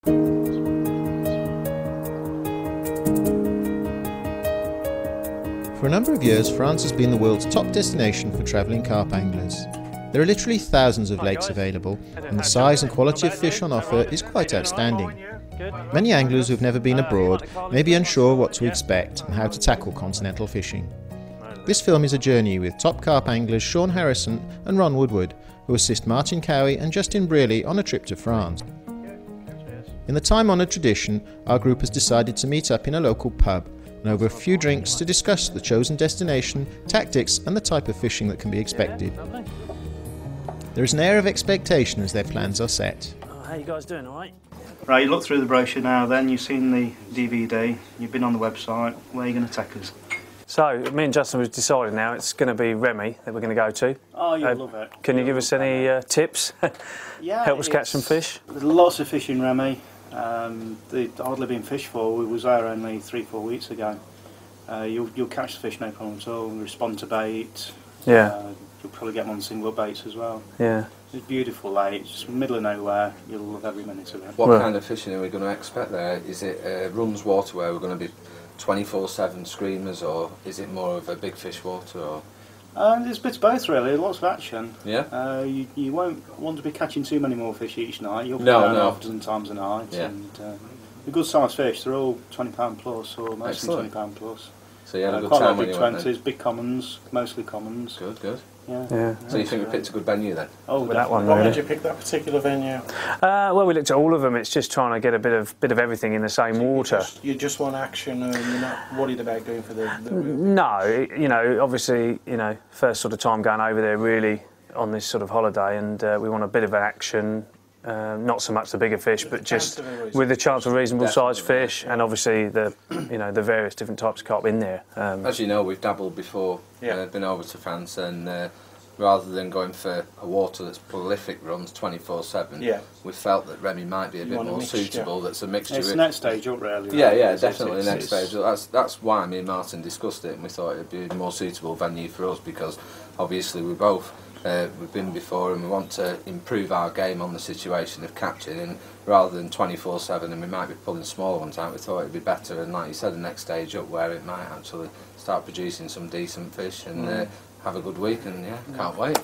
For a number of years, France has been the world's top destination for travelling carp anglers. There are literally thousands of lakes available, and the size and quality of fish on offer is quite outstanding. Many anglers who have never been abroad may be unsure what to expect and how to tackle continental fishing. This film is a journey with top carp anglers Sean Harrison and Ron Woodward, who assist Martin Cowie and Justin Brearley on a trip to France. In the time-honoured tradition, our group has decided to meet up in a local pub and over a few drinks to discuss the chosen destination, tactics and the type of fishing that can be expected. There is an air of expectation as their plans are set. How you guys doing, alright? Right, you look through the brochure now then, you've seen the DVD, you've been on the website, where are you going to take us? So, me and Justin have decided now it's going to be Remy that we're going to go to. Oh, you'll love it. Can you give us any tips? Yeah, help us catch some fish? There's lots of fish in Remy. They've hardly been fished for. We was there only 3-4 weeks ago. You'll catch the fish no problem at all. Respond to bait. Yeah. You'll probably get them on single baits as well. Yeah. It's beautiful lake, it's just middle of nowhere. You'll love every minute of it. What kind of fishing are we going to expect there? Is it runs water where we're going to be 24/7 screamers, or is it more of a big fish water? Or There's a bit of both really, lots of action. Yeah. You won't want to be catching too many more fish each night. You'll be No. half a dozen times a night. Yeah. And the good sized fish, they're all £20 plus, or most of them £20 plus. So you had a good quite time a lot when of you went big there? 20s, big commons, mostly commons. Good. Yeah. So you think we picked a good venue then? Oh, With that one, Why really. did you pick that particular venue? Well, we looked at all of them. It's just trying to get a bit of everything in the same water. You just want action, and you're not worried about going for the No, you know, obviously, you know, first sort of time going over there really on this sort of holiday, and we want a bit of action. Not so much the bigger fish, but just with the chance of reasonable sized fish, and obviously the the various different types of carp in there. As you know, we've dabbled before, been over to France, and rather than going for a water that's prolific runs 24/7, we felt that Remy might be a bit more suitable. That's a mixture. It's the next stage up, really. Yeah, definitely the next stage. That's why me and Martin discussed it, and we thought it'd be a more suitable venue for us, because obviously we both. We've been before, and we want to improve our game on the situation of catching, and rather than 24/7 and we might be pulling smaller ones out, we thought it'd be better, and like you said, the next stage up where it might actually start producing some decent fish and have a good week, and can't wait.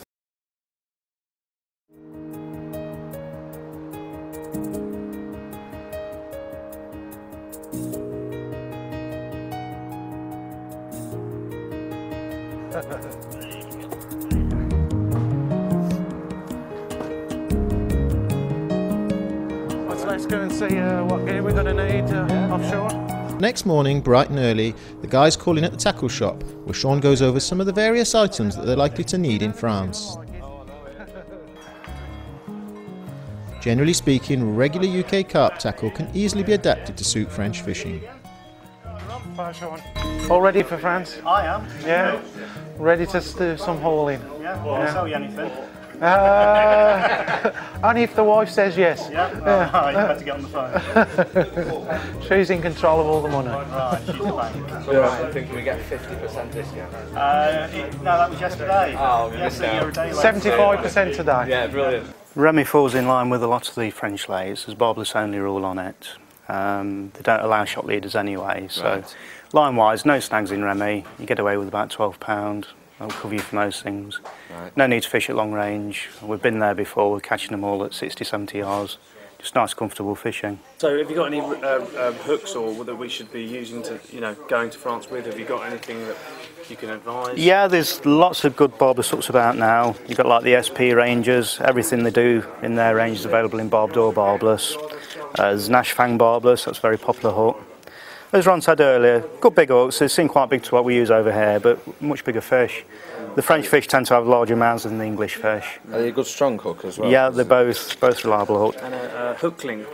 Let's go and see what gear we're going to need offshore. Next morning, bright and early, the guys call in at the tackle shop, where Sean goes over some of the various items that they're likely to need in France. Generally speaking, regular UK carp tackle can easily be adapted to suit French fishing. Bye, Sean. All ready for France? I am. Yeah. Ready to do some hauling? Yeah, I'll tell you anything. Only if the wife says yes. Yeah? You better get on the phone. She's in control of all the money. Right, she's the bank. So I think we get 50% discount. No, that was yesterday. Oh, we yes, missed out. 75% today. Yeah, brilliant. Remy falls in line with a lot of the French lakes. There's barbless only rule on it. They don't allow shot leaders anyway, so line-wise, no snags in Remy. You get away with about £12. I'll cover you for most things. Right. No need to fish at long range. We've been there before, we're catching them all at 60, 70 yards. Just nice, comfortable fishing. So have you got any hooks or that we should be using to, going to France with? Have you got anything that you can advise? Yeah, there's lots of good barbless hooks about now. You've got like the SP Rangers, everything they do in their range is available in barbed or barbless. There's Nash Fang barbless, that's a very popular hook. As Ron said earlier, good big hooks. They seem quite big to what we use over here, but much bigger fish. The French fish tend to have larger mouths than the English fish. Are they a good strong hook as well? Yeah, they're both reliable hooks. And a hook link,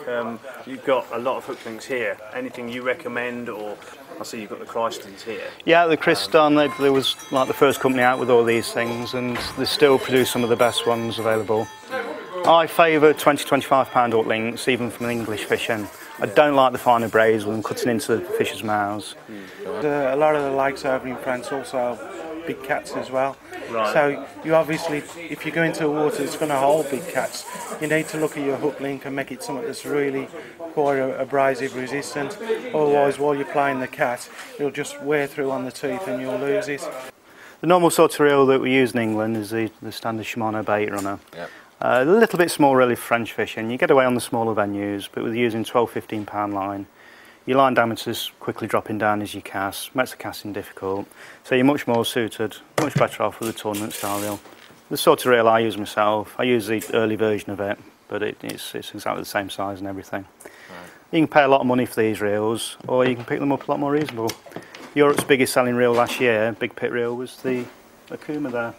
you've got a lot of hook links here. Anything you recommend, or I see you've got the Christons here. Yeah, the Christon, they was like the first company out with all these things, and they still produce some of the best ones available. I favour £20–25 hook links, even from an English fishing. I don't like the finer braids with them cutting into the fish's mouths. A lot of the lakes over in France also have big cats as well. Right. So you obviously, if you go into the water it's going to hold big cats, you need to look at your hook link and make it something that's really quite abrasive resistant. Otherwise, while you're playing the cat, it'll just wear through on the teeth and you'll lose it. The normal sort of reel that we use in England is the standard Shimano bait runner. Yep. A little bit small really for French fishing. You get away on the smaller venues, but with using 12-15 pound line, your line diameter's quickly dropping down as you cast, makes the casting difficult. So you're much more suited, much better off with a tournament style reel. The sort of reel I use myself, I use the early version of it, but it's exactly the same size and everything. Right. You can pay a lot of money for these reels, or you can pick them up a lot more reasonable. Europe's biggest selling reel last year, big pit reel, was the Akuma there.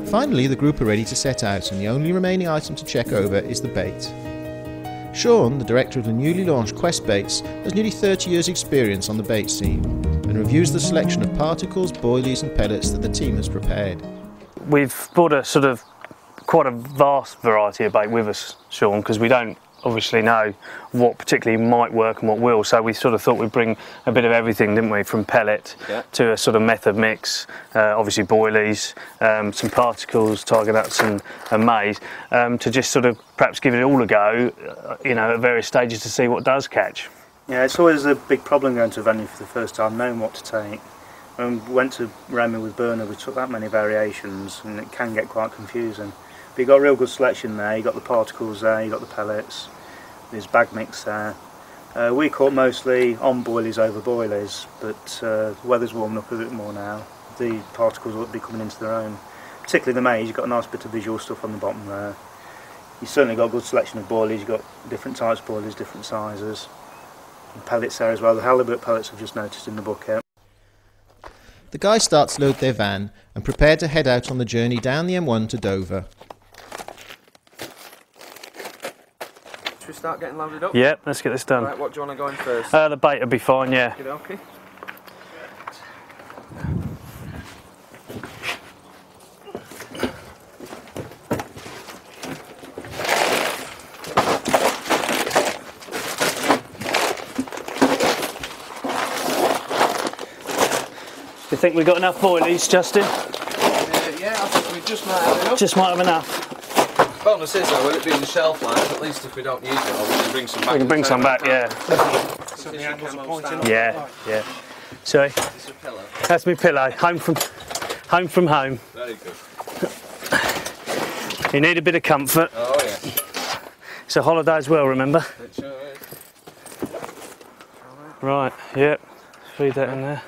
Finally, the group are ready to set out, and the only remaining item to check over is the bait. Sean, the director of the newly launched Quest Baits, has nearly 30 years' experience on the bait scene and reviews the selection of particles, boilies and pellets that the team has prepared. We've brought a sort of quite a vast variety of bait with us, Sean, because we don't obviously know what particularly might work and what will, so we sort of thought we'd bring a bit of everything, didn't we, from pellet to a sort of method mix, obviously boilies, some particles, tiger nuts and maize, to just sort of perhaps give it all a go, you know, at various stages to see what does catch. Yeah, it's always a big problem going to a venue for the first time, knowing what to take. When we went to Remy with Burner, we took that many variations and it can get quite confusing. But you've got a real good selection there, you've got the particles there, you've got the pellets, there's bag mix there. We caught mostly on boilies over boilies, but the weather's warming up a bit more now. The particles will be coming into their own. Particularly the maize, you've got a nice bit of visual stuff on the bottom there. You've certainly got a good selection of boilies, you've got different types of boilies, different sizes. And pellets there as well, the halibut pellets I've just noticed in the bucket. The guys start to load their van and prepare to head out on the journey down the M1 to Dover. Should we start getting loaded up? Yeah, let's get this done. Right, what do you want to go in first? The bait will be fine, yeah. Okay. Do you think we've got enough boilies, Justin? Yeah, I think we just might have enough. Just might have enough. Bonus is though, with it being the shelf life, at least if we don't use it, or we can bring some back. We can bring some back, yeah. So the angles are pointing up. Yeah, yeah. Sorry? It's a pillow. That's my pillow. Home from home. Very good. You need a bit of comfort. Oh yeah. It's a holiday as well, remember? It sure is. Right, yep. Feed that in there.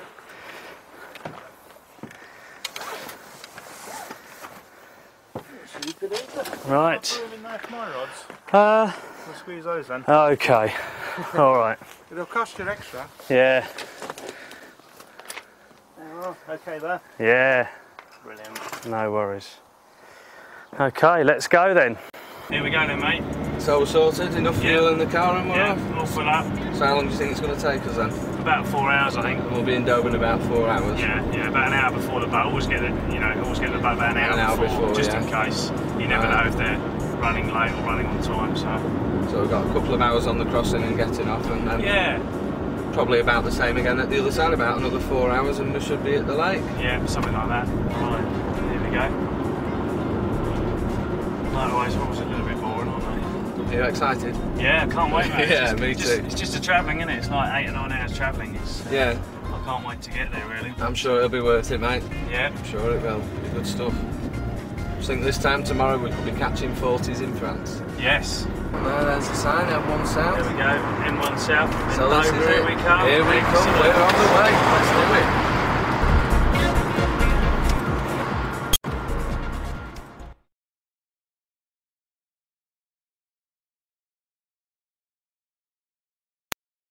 Right. We'll squeeze those then. Okay. All right. It'll cost you extra. Yeah. Okay there. Yeah. Brilliant. No worries. Okay, let's go then. Here we go then, mate. So we're sorted, enough fuel in the car and we're off. all full up. So how long do you think it's going to take us then? About 4 hours, I think. We'll be in Dover in about 4 hours. Yeah, about an hour before the boat. Always get the boat about an hour before, just in case. You never know if they're running late or running on time. So we've got a couple of hours on the crossing and getting off, and then probably about the same again at the other side. About another 4 hours, and we should be at the lake. Yeah, something like that. Right, here we go. Motorways are always a little bit boring, aren't they? Are you excited? Yeah, I can't wait, mate. Yeah, me too. It's just a travelling, isn't it? It's like 8 or 9 hours travelling. Yeah. I can't wait to get there, really. I'm sure it'll be worth it, mate. Yeah. I'm sure it will. It'll be good stuff. I think this time tomorrow we could be catching 40s in France. Yes. There's the sign, M1 South. There we go, M1 South. So this is here it. we come. Here we come, we're on the way. Let's do it.